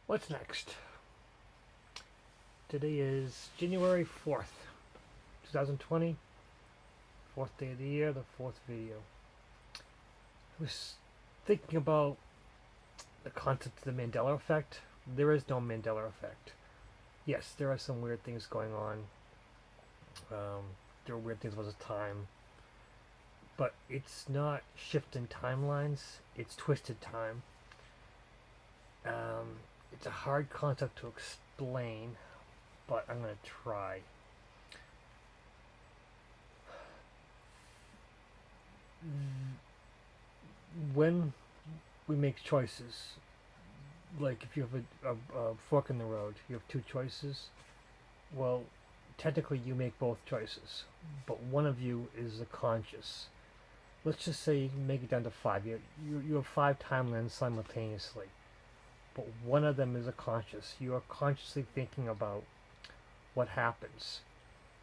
What's next? Today is January 4th, 2020. Fourth day of the year, the fourth video. I was thinking about the concept of the Mandela effect. There is no Mandela effect. Yes, there are some weird things going on. There are weird things about the time. But it's not shifting timelines, it's twisted time. It's a hard concept to explain, but I'm going to try. When we make choices, like if you have a fork in the road, you have two choices. Well, technically you make both choices, but one of you is the conscious. Let's just say you make it down to five. You have five timelines simultaneously, but one of them is a conscious. You are consciously thinking about what happens.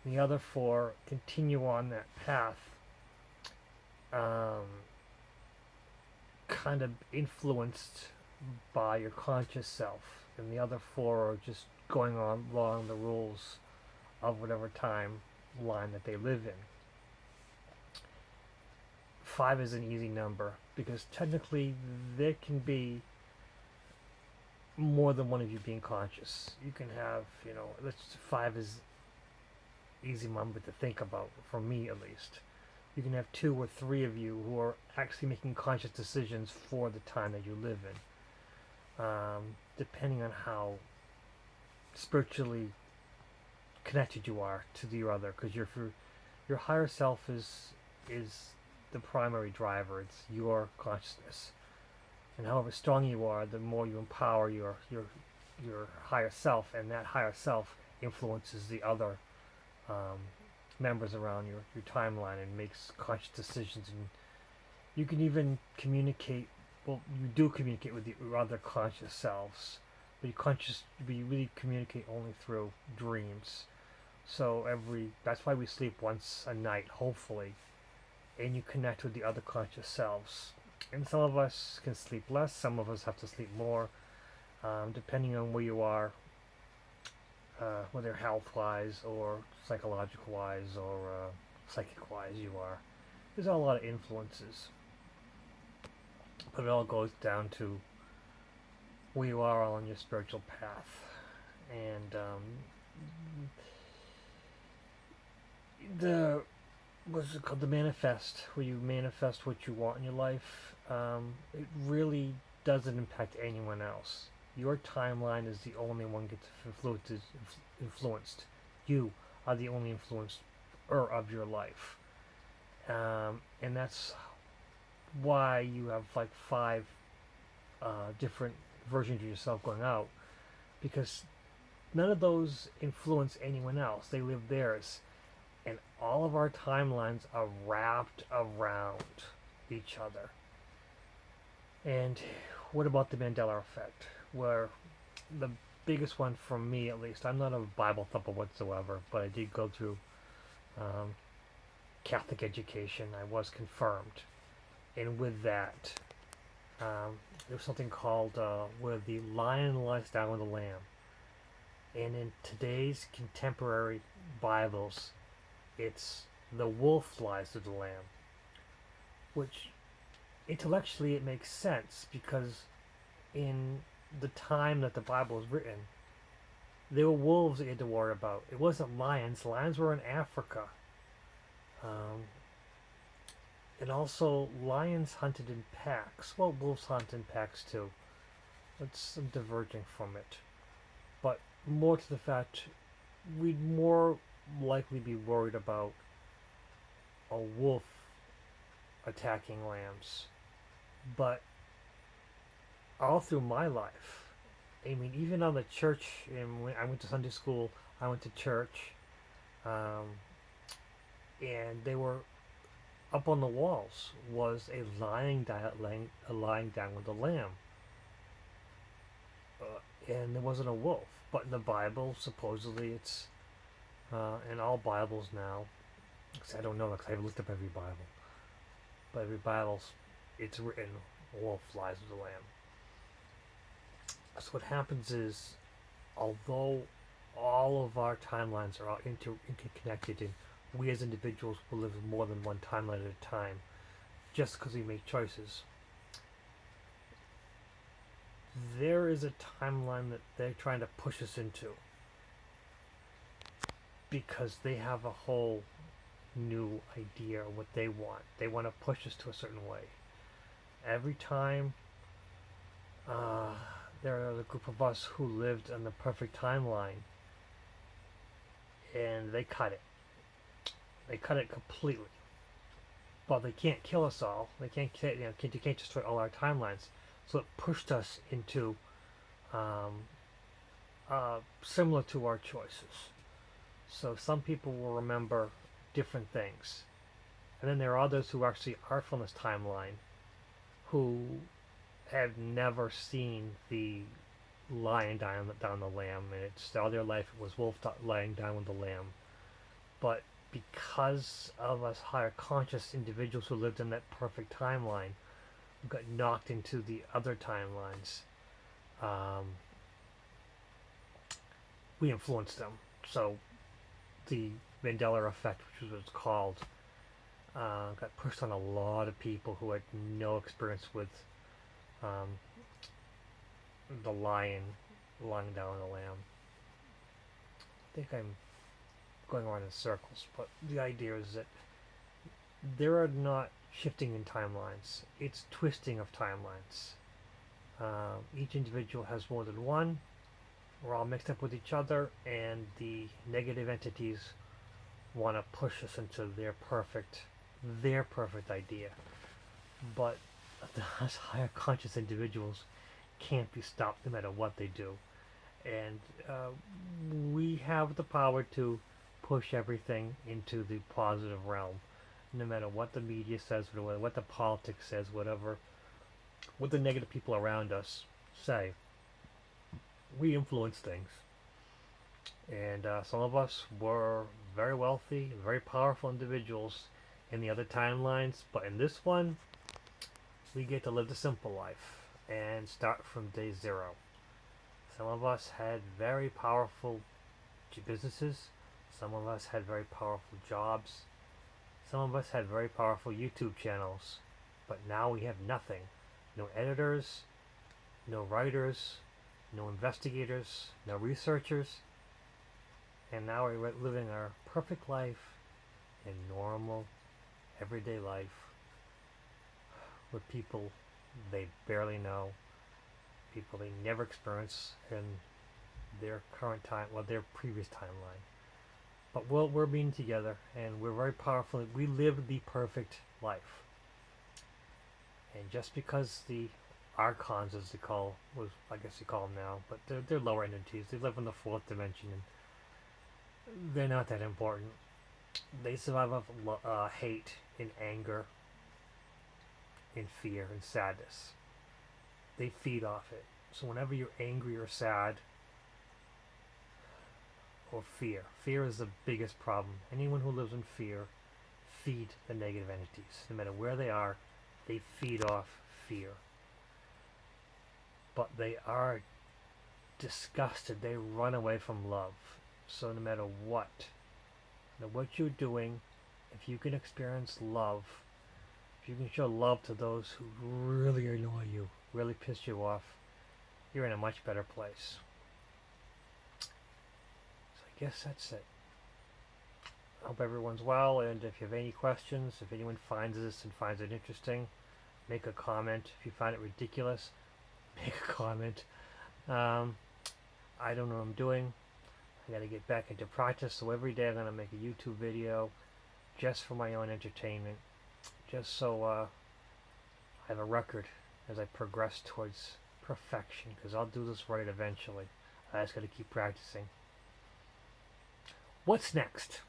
The other four continue on that path, um, kind of influenced by your conscious self, and the other four are just going on along the rules of whatever time line that they live in. Five is an easy number because technically there can be more than one of you being conscious. You can have, five is easy number to think about, for me at least. You can have two or three of you who are actually making conscious decisions for the time that you live in, depending on how spiritually connected you are to the other. Because your higher self is the primary driver. It's your consciousness, and however strong you are, the more you empower your higher self, and that higher self influences the other members around your timeline and makes conscious decisions. And you can even communicate. Well, you do communicate with your other conscious selves, but you really communicate only through dreams. So that's why we sleep once a night, hopefully, and you connect with the other conscious selves. And some of us can sleep less, some of us have to sleep more, depending on where you are, whether health-wise or psychological-wise or psychic-wise you are. There's a lot of influences, but it all goes down to where you are on your spiritual path. And the what's it called, the manifest, where you manifest what you want in your life. It really doesn't impact anyone else. Your timeline is the only one gets influenced. You are the only influencer of your life, and that's why you have like five different versions of yourself going out, because none of those influence anyone else. They live theirs, and all of our timelines are wrapped around each other. And what about the Mandela effect? Where the biggest one for me, at least, I'm not a Bible thumper whatsoever, but I did go through Catholic education. I was confirmed, and with that, there's something called where the lion lies down with the lamb. And in today's contemporary Bibles, it's the wolf lies with the lamb, which intellectually it makes sense, because in the time that the Bible was written, there were wolves that you had to worry about. It wasn't lions. Lions were in Africa. And also, lions hunted in packs. Well, wolves hunt in packs too. I'm diverging from it. But more to the fact, we'd more likely be worried about a wolf attacking lambs. But all through my life, I mean, even on the church, and when I went to Sunday school, I went to church, and they were up on the walls was a lying down with a lamb, and there wasn't a wolf. But in the Bible, supposedly it's in all Bibles now. Because I don't know, because I haven't looked up every Bible, but every Bible, it's written wolf lies with the lamb. So what happens is, although all of our timelines are all interconnected, and we as individuals will live more than one timeline at a time, just because we make choices, there is a timeline that they're trying to push us into because they have a whole new idea of what they want. They want to push us to a certain way. Every time there are a group of us who lived on the perfect timeline, and they cut it. They cut it completely. But they can't kill us all. They can't, you can't destroy all our timelines. So it pushed us into similar to our choices. So some people will remember different things. And then there are others who actually are from this timeline who have never seen the lion down the lamb, and it's all their life it was wolf lying down with the lamb. But because of us higher conscious individuals who lived in that perfect timeline, who got knocked into the other timelines, we influenced them. So the Mandela effect, which is what it's called, got pushed on a lot of people who had no experience with the lion lying down the lamb. I think I'm going around in circles, but the idea is that there are not shifting in timelines, it's twisting of timelines. Each individual has more than one. We're all mixed up with each other, and the negative entities want to push us into their perfect idea. But us higher conscious individuals can't be stopped no matter what they do. And we have the power to push everything into the positive realm, no matter what the media says, what the politics says, whatever, what the negative people around us say. We influence things. And some of us were very wealthy, very powerful individuals in the other timelines, but in this one, we get to live the simple life and start from day zero. Some of us had very powerful businesses. Some of us had very powerful jobs. Some of us had very powerful YouTube channels. But now we have nothing. No editors, no writers, no investigators, no researchers. And now we're living our perfect life in normal, everyday life with people they barely know, people they never experience in their current time, well, their previous timeline. But we're being together, and we're very powerful. We live the perfect life. And just because the archons, as they call, I guess you call them now, but they're lower entities. They live in the fourth dimension, and they're not that important. They survive off hate and anger, in fear and sadness. They feed off it. So whenever you're angry or sad or fear is the biggest problem. Anyone who lives in fear feed the negative entities. No matter where they are, they feed off fear. But they are disgusted. They run away from love. So no matter what you're doing, if you can experience love, if you can show love to those who really annoy you, really piss you off, you're in a much better place. So I guess that's it. I hope everyone's well, and if you have any questions, if anyone finds this and finds it interesting, make a comment. If you find it ridiculous, make a comment. I don't know what I'm doing. I gotta get back into practice, so every day I'm gonna make a YouTube video just for my own entertainment, just so I have a record as I progress towards perfection, because I'll do this right eventually. I just gotta keep practicing. What's next?